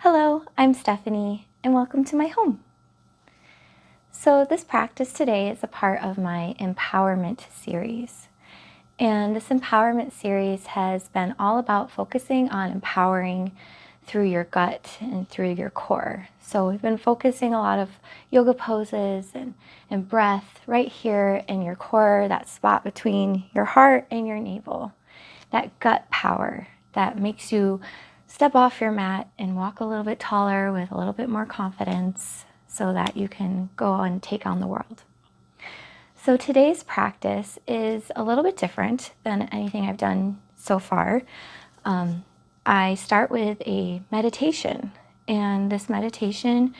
Hello, I'm Stephanie, and welcome to my home. So this practice today is a part of my empowerment series. And this empowerment series has been all about focusing on empowering through your gut and through your core. So we've been focusing a lot of yoga poses and breath right here in your core, that spot between your heart and your navel, that gut power that makes you step off your mat and walk a little bit taller with a little bit more confidence so that you can go and take on the world. So today's practice is a little bit different than anything I've done so far. I start with a meditation, and this meditation,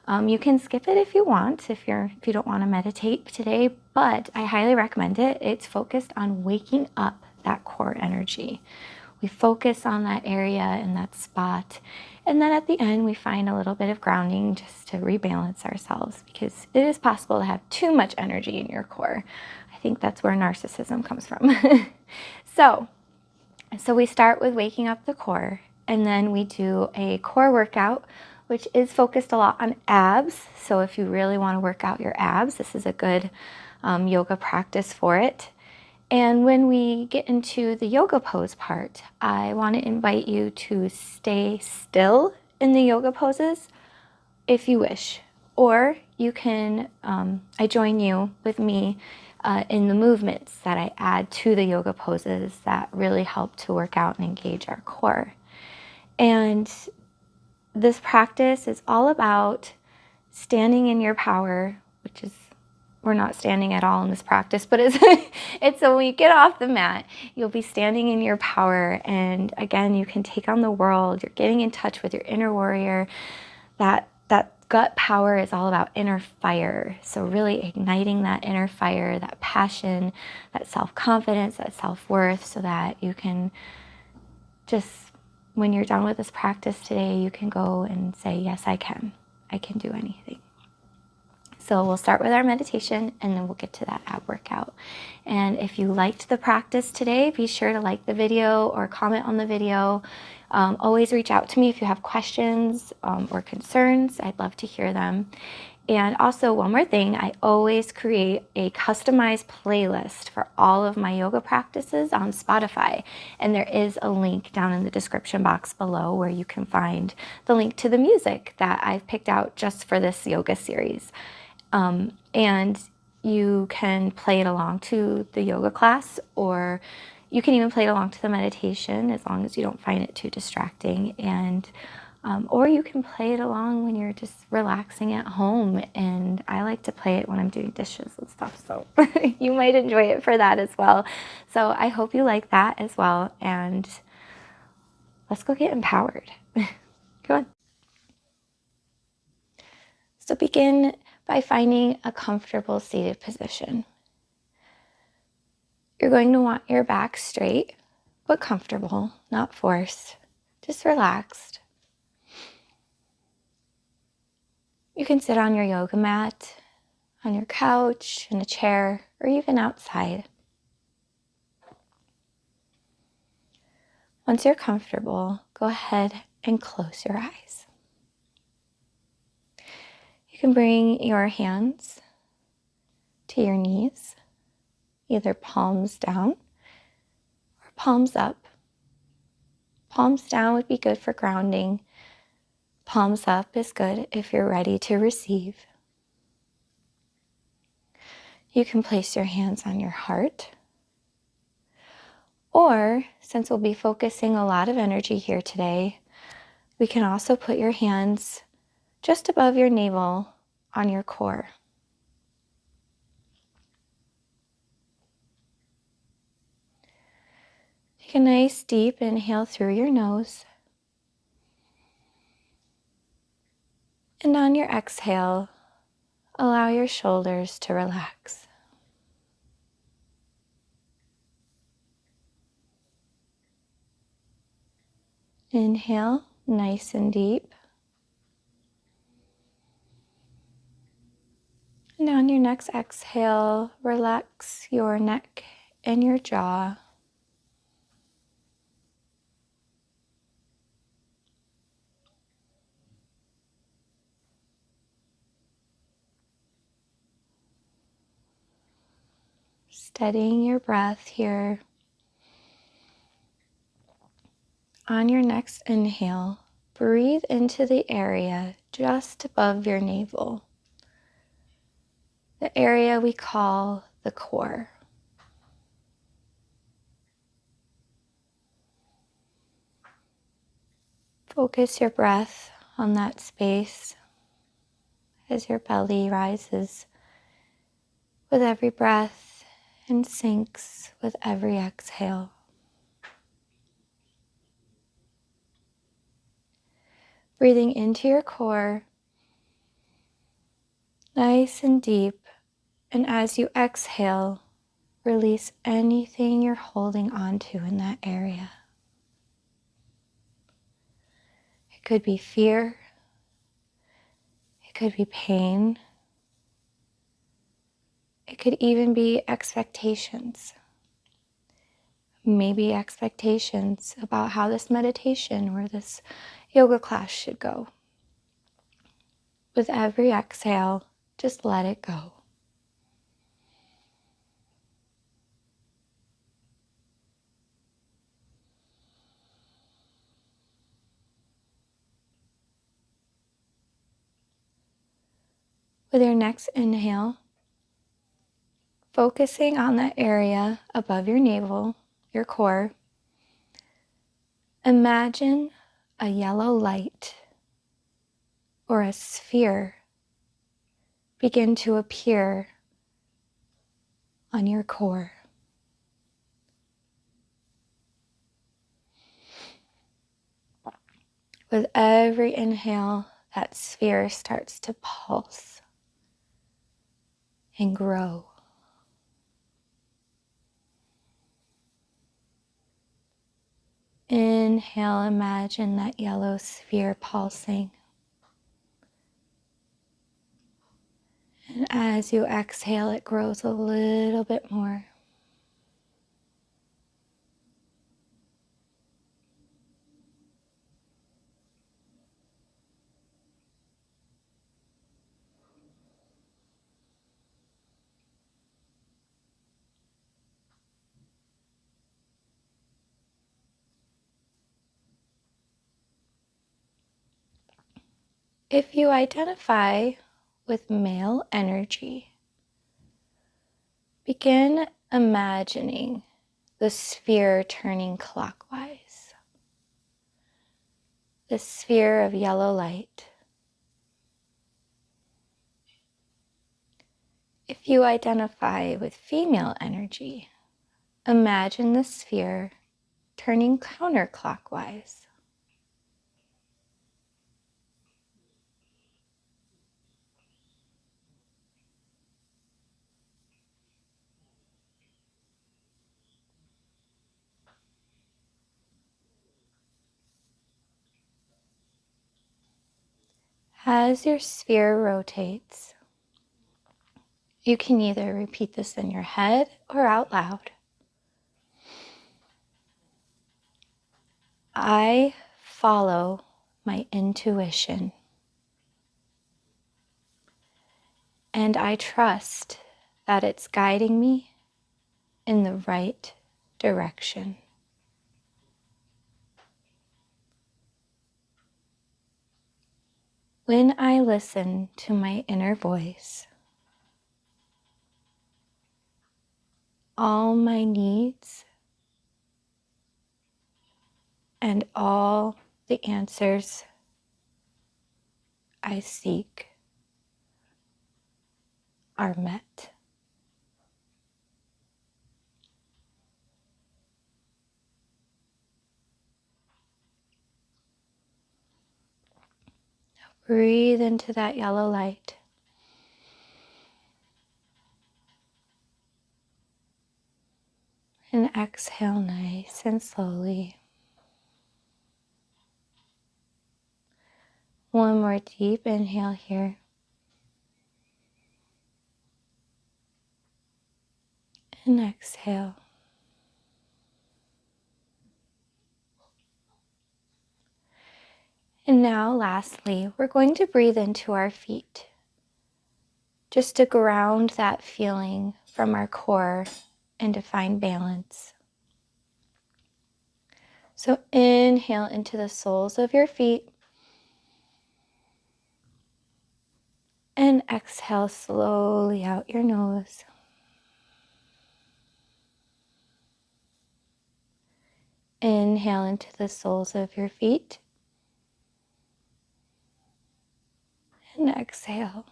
you can skip it if you want, if you don't want to meditate today, but I highly recommend it. It's focused on waking up that core energy. We focus on that area and that spot. And then at the end, we find a little bit of grounding just to rebalance ourselves, because it is possible to have too much energy in your core. I think that's where narcissism comes from. So we start with waking up the core, and then we do a core workout, which is focused a lot on abs. So if you really want to work out your abs, this is a good yoga practice for it. And when we get into the yoga pose part, I want to invite you to stay still in the yoga poses if you wish. Or you can, I join you with me in the movements that I add to the yoga poses that really help to work out and engage our core. And this practice is all about standing in your power, which is, we're not standing at all in this practice, but it's so when you get off the mat, you'll be standing in your power. And again, you can take on the world. You're getting in touch with your inner warrior. That gut power is all about inner fire. So really igniting that inner fire, that passion, that self-confidence, that self-worth, so that you can just, when you're done with this practice today, you can go and say, yes, I can do anything. So we'll start with our meditation, and then we'll get to that ab workout. And if you liked the practice today, be sure to like the video or comment on the video. Always reach out to me if you have questions or concerns. I'd love to hear them. And also, one more thing, I always create a customized playlist for all of my yoga practices on Spotify. And there is a link down in the description box below where you can find the link to the music that I've picked out just for this yoga series. And you can play it along to the yoga class, or you can even play it along to the meditation as long as you don't find it too distracting. And or you can play it along when you're just relaxing at home. And I like to play it when I'm doing dishes and stuff, so you might enjoy it for that as well. So I hope you like that as well. And let's go get empowered. Go on. So begin by finding a comfortable seated position. You're going to want your back straight, but comfortable, not forced, just relaxed. You can sit on your yoga mat, on your couch, in a chair, or even outside. Once you're comfortable, go ahead and close your eyes. You can bring your hands to your knees, either palms down or palms up. Palms down would be good for grounding. Palms up is good if you're ready to receive. You can place your hands on your heart. Or, since we'll be focusing a lot of energy here today, we can also put your hands just above your navel on your core. Take a nice deep inhale through your nose. And on your exhale, allow your shoulders to relax. Inhale, nice and deep. And on your next exhale, relax your neck and your jaw. Steadying your breath here. On your next inhale, breathe into the area just above your navel, the area we call the core. Focus your breath on that space as your belly rises with every breath and sinks with every exhale. Breathing into your core, nice and deep, and as you exhale, release anything you're holding onto in that area. It could be fear, it could be pain, it could even be expectations. Maybe expectations about how this meditation or this yoga class should go. With every exhale, just let it go. With your next inhale, focusing on that area above your navel, your core, imagine a yellow light or a sphere begin to appear on your core. With every inhale, that sphere starts to pulse and grow. Inhale, imagine that yellow sphere pulsing. And as you exhale, it grows a little bit more. If you identify with male energy, begin imagining the sphere turning clockwise. The sphere of yellow light. If you identify with female energy, imagine the sphere turning counterclockwise. As your sphere rotates, you can either repeat this in your head or out loud. I follow my intuition, and I trust that it's guiding me in the right direction. When I listen to my inner voice, all my needs and all the answers I seek are met. Breathe into that yellow light. And exhale nice and slowly. One more deep inhale here. And exhale. And now, lastly, we're going to breathe into our feet. just to ground that feeling from our core and to find balance. So inhale into the soles of your feet and exhale slowly out your nose. Inhale into the soles of your feet and exhale.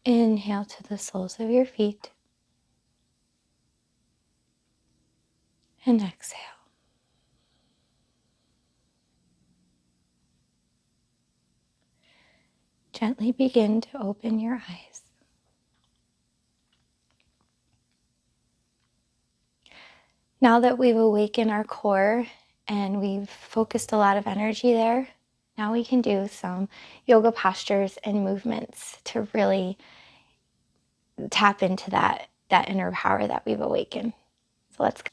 Inhale to the soles of your feet and exhale. Gently begin to open your eyes. Now that we've awakened our core and we've focused a lot of energy there, now we can do some yoga postures and movements to really tap into that inner power that we've awakened. So let's go.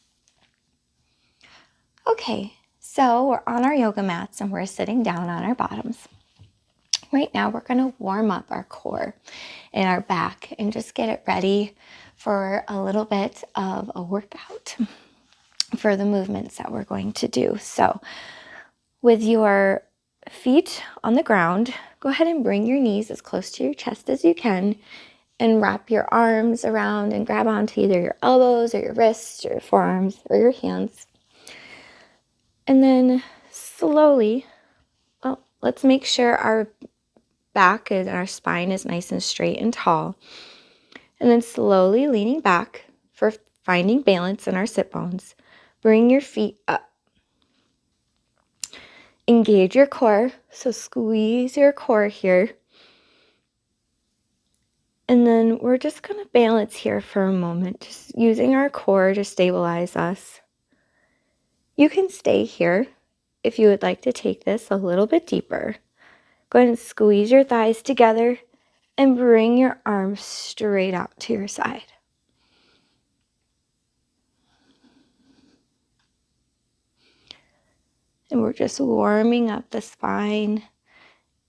Okay, so we're on our yoga mats and we're sitting down on our bottoms. Right now we're going to warm up our core and our back and just get it ready for a little bit of a workout for the movements that we're going to do. So with your feet on the ground, go ahead and bring your knees as close to your chest as you can and wrap your arms around and grab onto either your elbows or your wrists or your forearms or your hands. And then slowly, let's make sure our back and our spine is nice and straight and tall. And then slowly leaning back for finding balance in our sit bones. Bring your feet up. Engage your core, so squeeze your core here. And then we're just going to balance here for a moment, just using our core to stabilize us. You can stay here if you would like to take this a little bit deeper. Go ahead and squeeze your thighs together and bring your arms straight out to your side. And we're just warming up the spine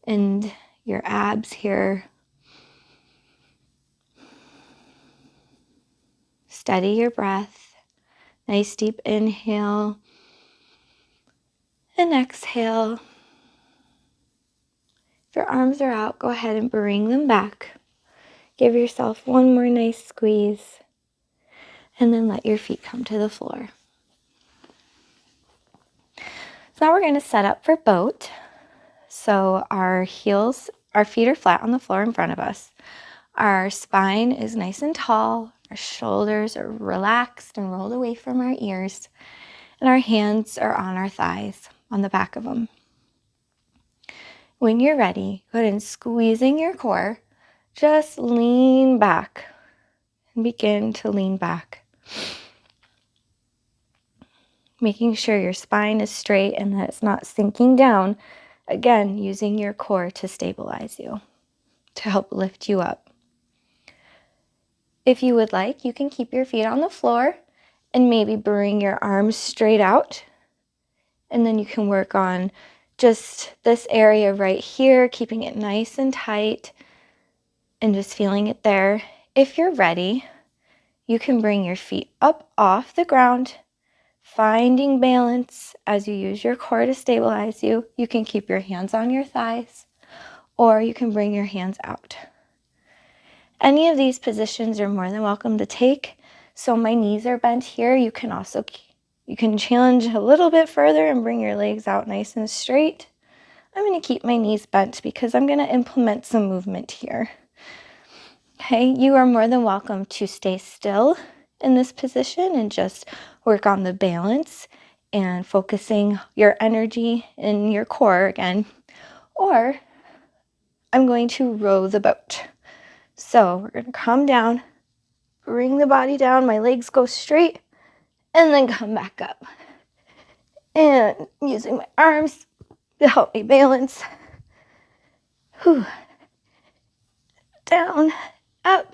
and your abs here. Steady your breath. Nice deep inhale and exhale. If your arms are out, go ahead and bring them back. Give yourself one more nice squeeze. And then let your feet come to the floor. So now we're going to set up for boat. So our feet are flat on the floor in front of us. Our spine is nice and tall. Our shoulders are relaxed and rolled away from our ears. And our hands are on our thighs, on the back of them. When you're ready, go ahead and squeezing your core. Just lean back and begin to lean back. Making sure your spine is straight and that it's not sinking down. Again, using your core to stabilize you, to help lift you up. If you would like, you can keep your feet on the floor and maybe bring your arms straight out. And then you can work on just this area right here, keeping it nice and tight and just feeling it there. If you're ready, you can bring your feet up off the ground, finding balance as you use your core to stabilize you. You can keep your hands on your thighs, or you can bring your hands out. Any of these positions you're more than welcome to take. So my knees are bent here. You can challenge a little bit further and bring your legs out nice and straight. I'm going to keep my knees bent because I'm going to implement some movement here. Okay, you are more than welcome to stay still in this position and just work on the balance and focusing your energy in your core again. Or I'm going to row the boat. So we're going to come down, bring the body down, my legs go straight, and then come back up. And using my arms to help me balance. Whew. Down, up,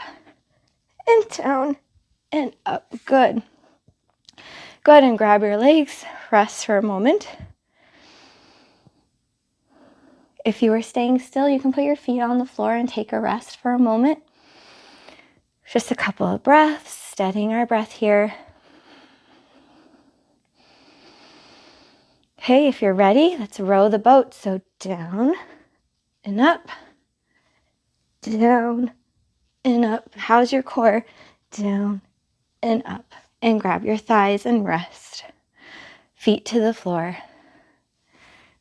and down, and up. Good. Go ahead and grab your legs, rest for a moment. If you are staying still, you can put your feet on the floor and take a rest for a moment. Just a couple of breaths, steadying our breath here. Okay, if you're ready, let's row the boat. So down and up, down and up. How's your core? Down and up. And grab your thighs and rest. Feet to the floor.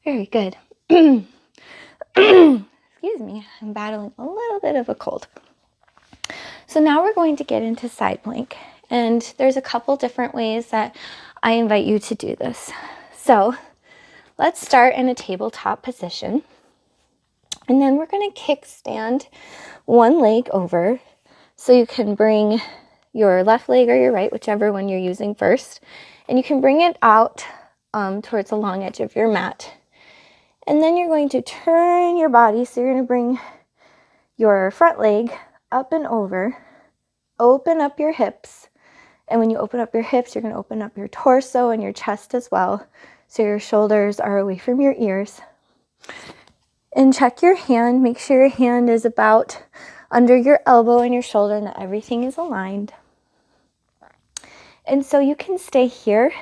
Very good. Excuse me, I'm battling a little bit of a cold. So now we're going to get into side plank. And there's a couple different ways that I invite you to do this. So let's start in a tabletop position. And then we're going to kickstand one leg over. So you can bring your left leg or your right, whichever one you're using first. And you can bring it out towards the long edge of your mat. And then you're going to turn your body. So you're going to bring your front leg up and over. Open up your hips. And when you open up your hips, you're going to open up your torso and your chest as well. So your shoulders are away from your ears. And check your hand. Make sure your hand is about under your elbow and your shoulder and that everything is aligned. And so you can stay here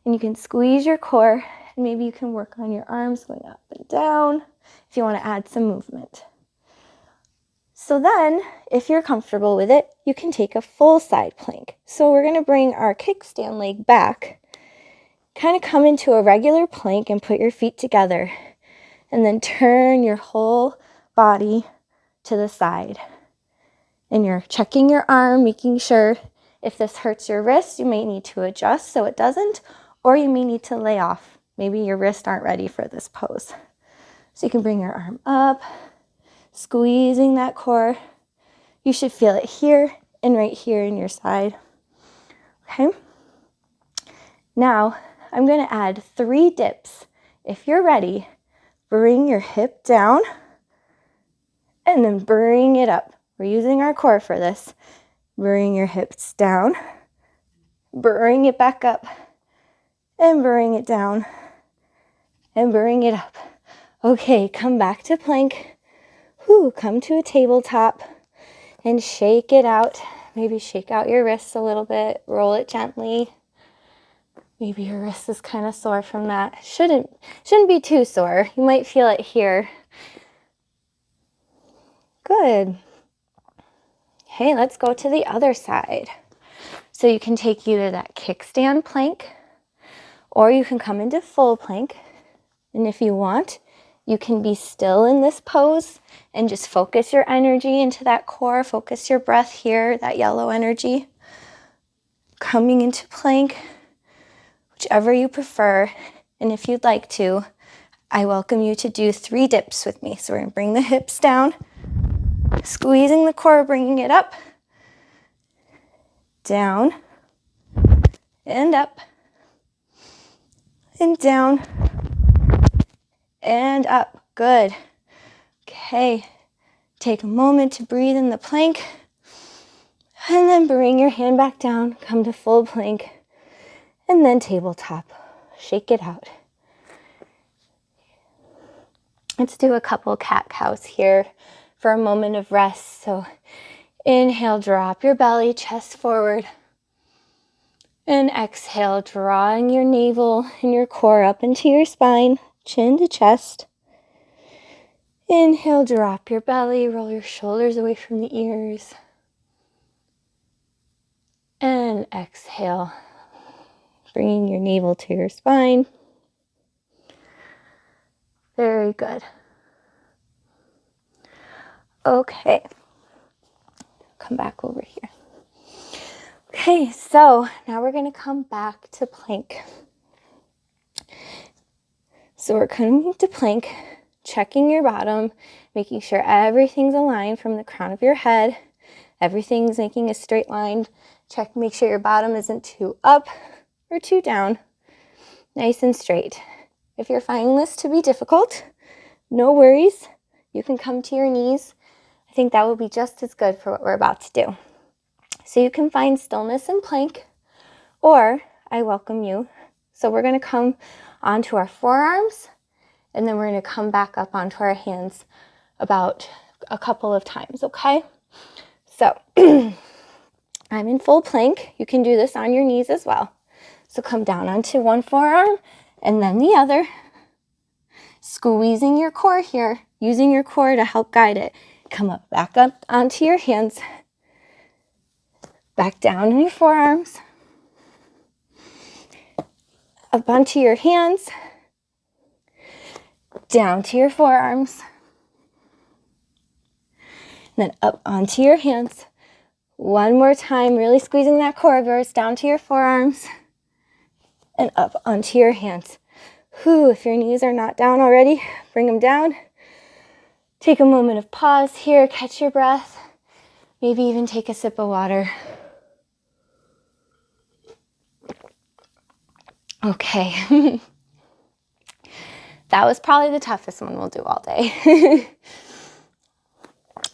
and you can squeeze your core. And maybe you can work on your arms going up and down if you want to add some movement. So then, if you're comfortable with it, you can take a full side plank. So we're going to bring our kickstand leg back, kind of come into a regular plank and put your feet together. And then turn your whole body to the side. And you're checking your arm, making sure if this hurts your wrist, you may need to adjust so it doesn't, or you may need to lay off. Maybe your wrists aren't ready for this pose. So you can bring your arm up, squeezing that core. You should feel it here and right here in your side. Okay? Now, I'm going to add 3 dips. If you're ready, bring your hip down and then bring it up. We're using our core for this. Bring your hips down, bring it back up, and bring it down, and bring it up. Okay, come back to plank. Come to a tabletop and shake it out. Maybe shake out your wrists a little bit, roll it gently. Maybe your wrist is kind of sore from that. Shouldn't be too sore. You might feel it here. Good. Okay, let's go to the other side. So you can take either that kickstand plank or you can come into full plank. And if you want, you can be still in this pose and just focus your energy into that core. Focus your breath here, that yellow energy. Coming into plank, whichever you prefer. And if you'd like to, I welcome you to do 3 dips with me. So we're going to bring the hips down, squeezing the core, bringing it up, down, and up, and down, and up. Good. Okay. Take a moment to breathe in the plank, and then bring your hand back down, come to full plank, and then tabletop. Shake it out. Let's do a couple cat-cows here for a moment of rest. So inhale, drop your belly, chest forward. And exhale, drawing your navel and your core up into your spine, chin to chest. Inhale, drop your belly, roll your shoulders away from the ears. And exhale, bringing your navel to your spine. Very good. Okay, come back over here. Okay, so now we're going to come back to plank. So we're coming to plank, checking your bottom, making sure everything's aligned from the crown of your head. Everything's making a straight line. Make sure your bottom isn't too up or too down. Nice and straight. If you're finding this to be difficult, no worries. You can come to your knees. I think that will be just as good for what we're about to do. So you can find stillness in plank, or I welcome you. So we're going to come onto our forearms And then we're going to come back up onto our hands about a couple of times, okay? So I'm in full plank. You can do this on your knees as well. So come down onto one forearm and then the other. Squeezing your core here, using your core to help guide it. Come up, back up onto your hands. Back down on your forearms. Up onto your hands. Down to your forearms. And then up onto your hands. One more time, really squeezing that core of yours down to your forearms. And up onto your hands. Whew, if your knees are not down already, bring them down. Take a moment of pause here, catch your breath. Maybe even take a sip of water. Okay. That was probably the toughest one we'll do all day.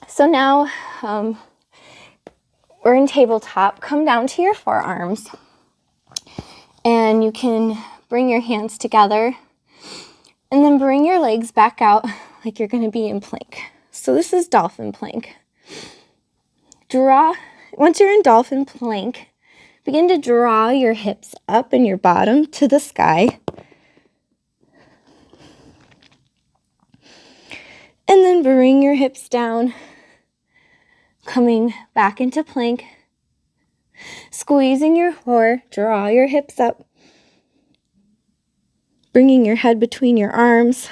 So now we're in tabletop. Come down to your forearms. And you can bring your hands together. And then bring your legs back out like you're going to be in plank. So this is dolphin plank. Once you're in dolphin plank, begin to draw your hips up and your bottom to the sky. And then bring your hips down, coming back into plank. Squeezing your core, draw your hips up. Bringing your head between your arms.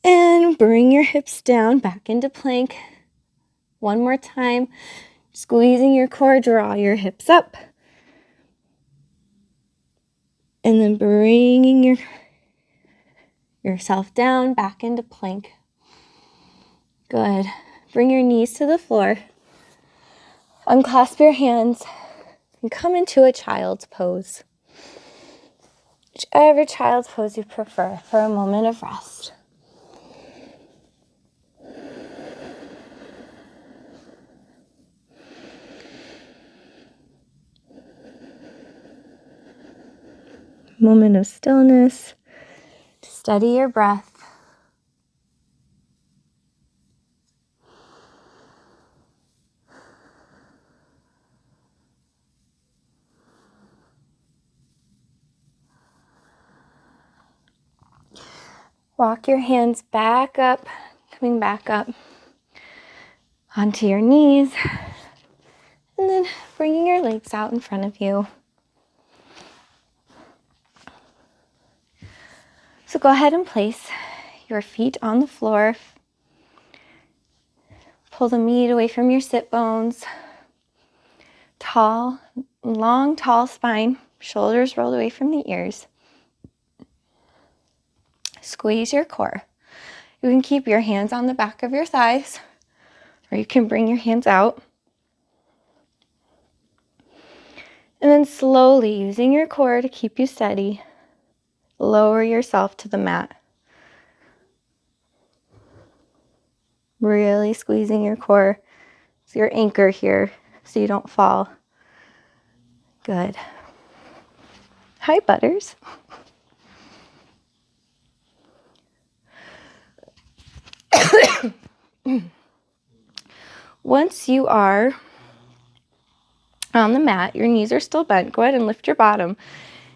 And bring your hips down, back into plank. One more time. Squeezing your core, draw your hips up. And then bringing yourself down, back into plank. Good. Bring your knees to the floor. Unclasp your hands and come into a child's pose. Whichever child's pose you prefer for a moment of rest. Moment of stillness. Steady your breath. Walk your hands back up, coming back up onto your knees, and then bringing your legs out in front of you. So go ahead and place your feet on the floor. Pull the meat away from your sit bones. Long, tall spine, shoulders rolled away from the ears. Squeeze your core. You can keep your hands on the back of your thighs, or you can bring your hands out. And then slowly, using your core to keep you steady, lower yourself to the mat. Really squeezing your core. It's your anchor here, so you don't fall. Good. Hi, Butters. Once you are on the mat, your knees are still bent. Go ahead and lift your bottom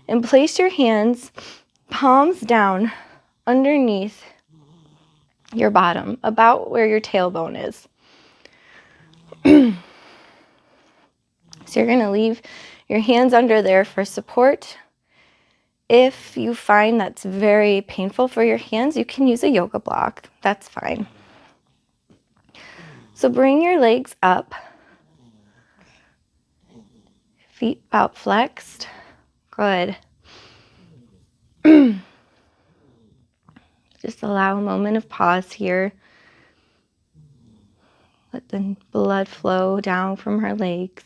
and place your hands palms down underneath your bottom, about where your tailbone is. So you're going to leave your hands under there for support. If you find that's very painful for your hands, you can use a yoga block. That's fine. So bring your legs up. Feet out flexed. Good. Just allow a moment of pause here. Let the blood flow down from her legs.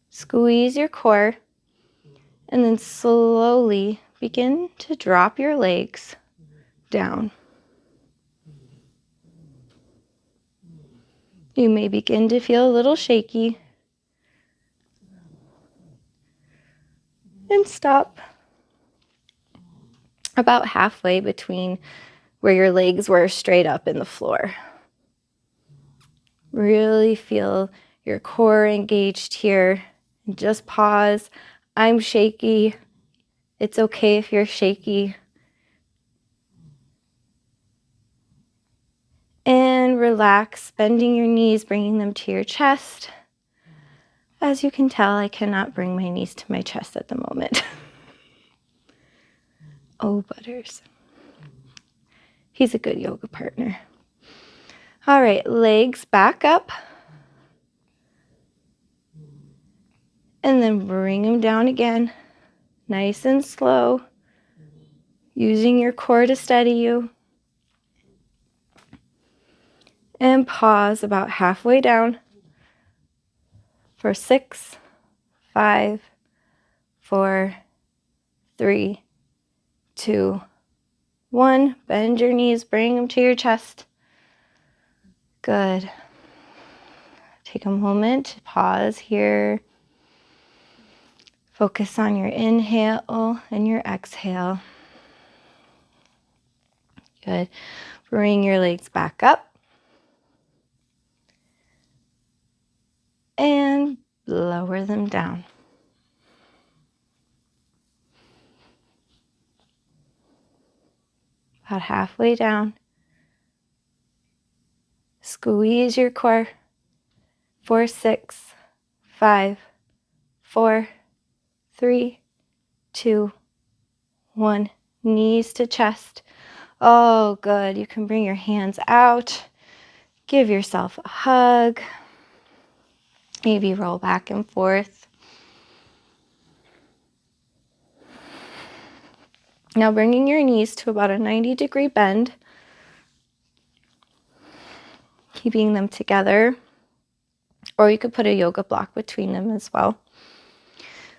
Squeeze your core and then slowly begin to drop your legs down. You may begin to feel a little shaky. And stop about halfway between where your legs were straight up in the floor. Really feel your core engaged here. And just pause. I'm shaky. It's okay if you're shaky. And relax, bending your knees, bringing them to your chest. As you can tell, I cannot bring my knees to my chest at the moment. Oh, Butters. He's a good yoga partner. All right, legs back up. And then bring them down again. Nice and slow. Using your core to steady you. And pause about halfway down for 6, 5, 4, 3, 2, 1. Bend your knees, bring them to your chest. Good. Take a moment, pause here. Focus on your inhale and your exhale. Good. Bring your legs back up. And lower them down. About halfway down. Squeeze your core. 4, 6, 5, 4, 3, 2, 1. Knees to chest. Oh, good. You can bring your hands out. Give yourself a hug. Maybe roll back and forth. Now bringing your knees to about a 90-degree bend. Keeping them together. Or you could put a yoga block between them as well.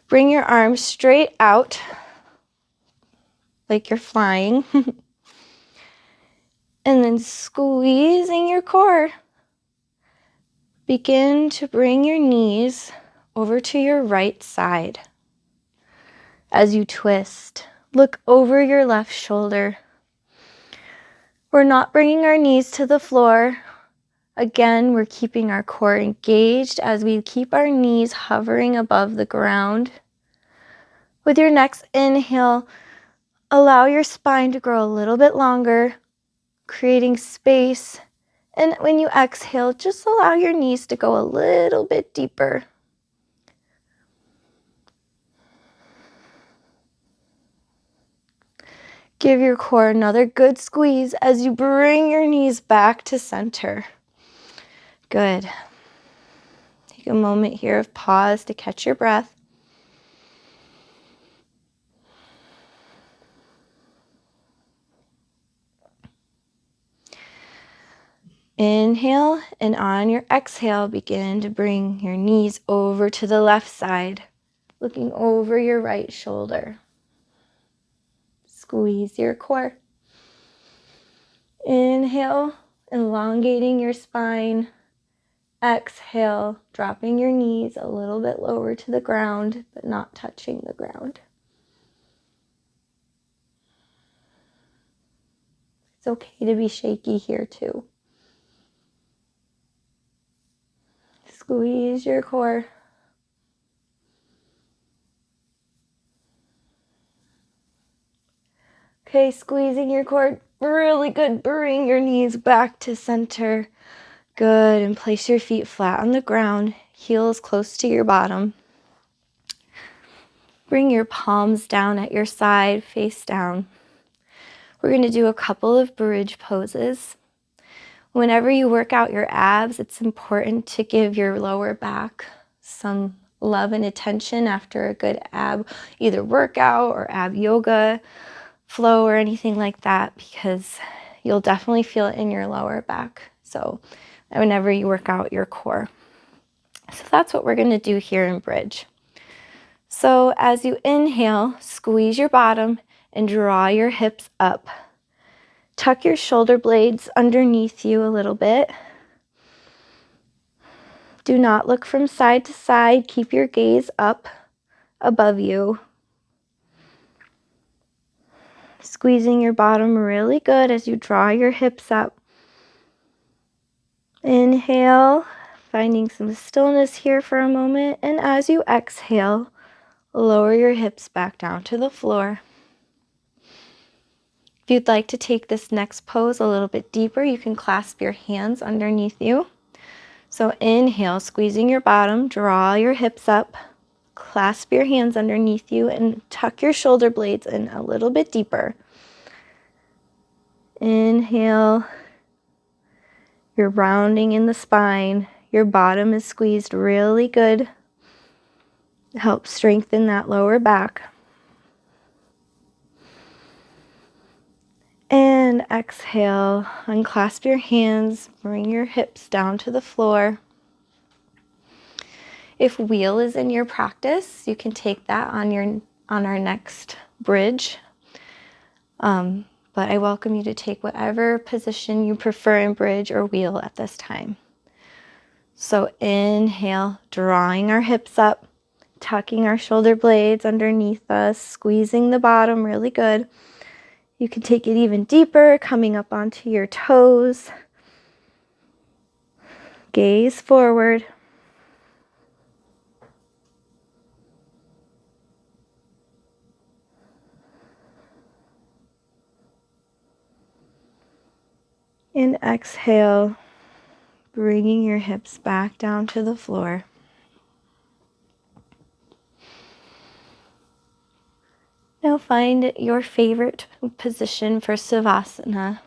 Bring your arms straight out like you're flying. And then squeezing your core. Begin to bring your knees over to your right side. As you twist, look over your left shoulder. We're not bringing our knees to the floor. Again, we're keeping our core engaged as we keep our knees hovering above the ground. With your next inhale, allow your spine to grow a little bit longer, creating space. And when you exhale, just allow your knees to go a little bit deeper. Give your core another good squeeze as you bring your knees back to center. Good. Take a moment here of pause to catch your breath. Inhale, and on your exhale, begin to bring your knees over to the left side, looking over your right shoulder. Squeeze your core. Inhale, elongating your spine. Exhale, dropping your knees a little bit lower to the ground, but not touching the ground. It's okay to be shaky here too. Squeeze your core. Okay, squeezing your core. Really good. Bring your knees back to center. Good. And place your feet flat on the ground. Heels close to your bottom. Bring your palms down at your side, face down. We're going to do a couple of bridge poses. Whenever you work out your abs, it's important to give your lower back some love and attention after a good ab, either workout or ab yoga, flow or anything like that, because you'll definitely feel it in your lower back. So whenever you work out your core. So that's what we're going to do here in bridge. So as you inhale, squeeze your bottom and draw your hips up. Tuck your shoulder blades underneath you a little bit. Do not look from side to side. Keep your gaze up above you. Squeezing your bottom really good as you draw your hips up. Inhale, finding some stillness here for a moment, and as you exhale, lower your hips back down to the floor. If you'd like to take this next pose a little bit deeper, you can clasp your hands underneath you. So inhale, squeezing your bottom, draw your hips up, clasp your hands underneath you, and tuck your shoulder blades in a little bit deeper. Inhale, you're rounding in the spine. Your bottom is squeezed really good. Help strengthen that lower back. And exhale, unclasp your hands, bring your hips down to the floor. If wheel is in your practice, you can take that on our next bridge. But I welcome you to take whatever position you prefer in bridge or wheel at this time. So inhale, drawing our hips up, tucking our shoulder blades underneath us, squeezing the bottom really good. You can take it even deeper, coming up onto your toes. Gaze forward. And exhale, bringing your hips back down to the floor. Now find your favorite position for Savasana.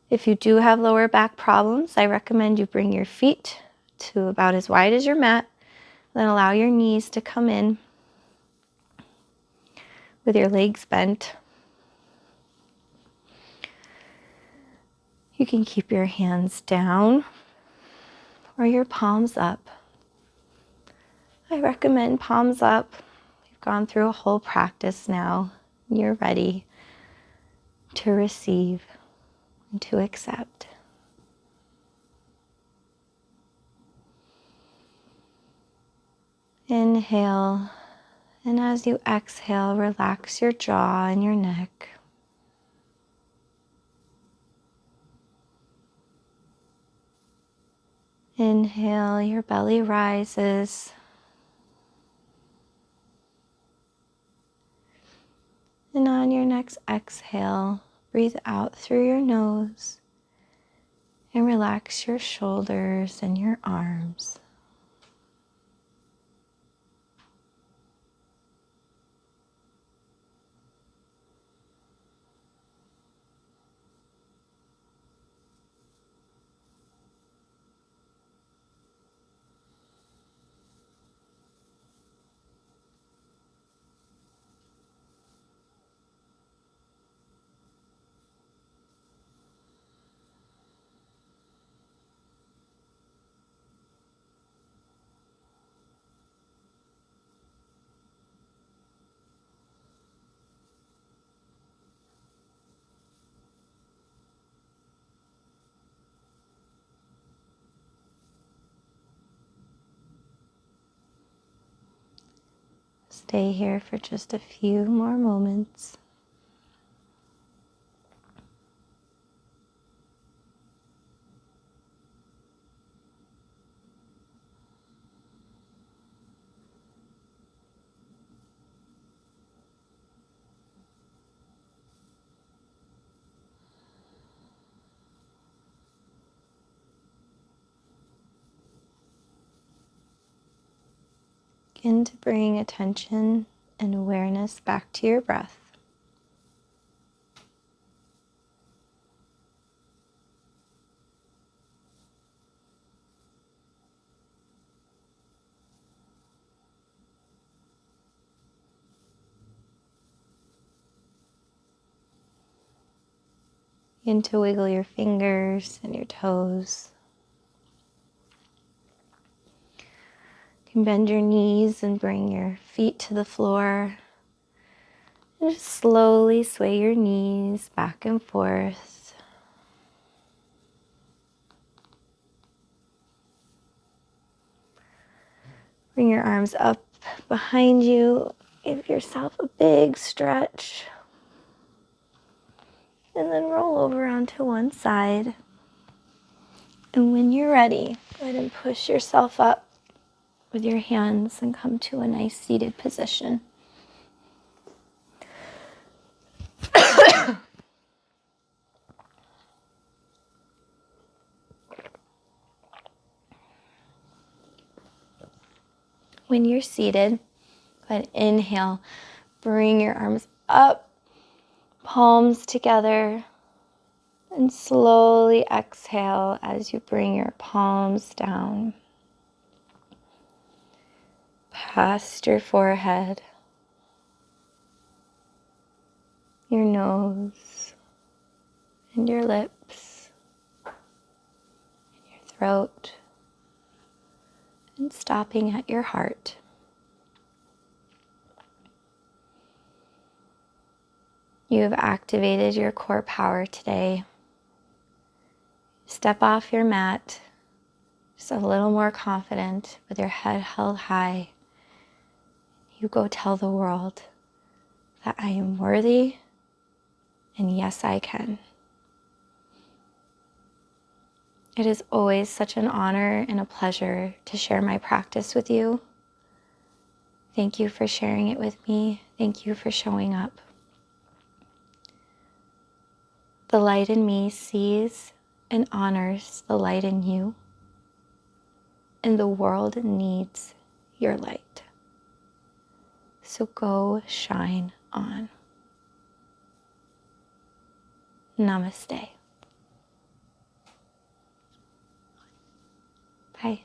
If you do have lower back problems, I recommend you bring your feet to about as wide as your mat, then allow your knees to come in with your legs bent. You can keep your hands down or your palms up. I recommend palms up. You've gone through a whole practice now. You're ready to receive and to accept. Inhale, and as you exhale, relax your jaw and your neck. Inhale, your belly rises. And on your next exhale, breathe out through your nose and relax your shoulders and your arms. Stay here for just a few more moments. Begin to bring attention and awareness back to your breath. Begin to wiggle your fingers and your toes. You can bend your knees and bring your feet to the floor. And just slowly sway your knees back and forth. Bring your arms up behind you Give yourself a big stretch. And then roll over onto one side. And when you're ready, go ahead and push yourself up with your hands and come to a nice seated position. When you're seated, go ahead and inhale. Bring your arms up, palms together, and slowly exhale as you bring your palms down past your forehead, your nose, and your lips, and your throat, and stopping at your heart. You have activated your core power today. Step off your mat, just a little more confident with your head held high. You go tell the world that I am worthy, and yes, I can. It is always such an honor and a pleasure to share my practice with you. Thank you for sharing it with me. Thank you for showing up. The light in me sees and honors the light in you, and the world needs your light. So go shine on. Namaste. Bye.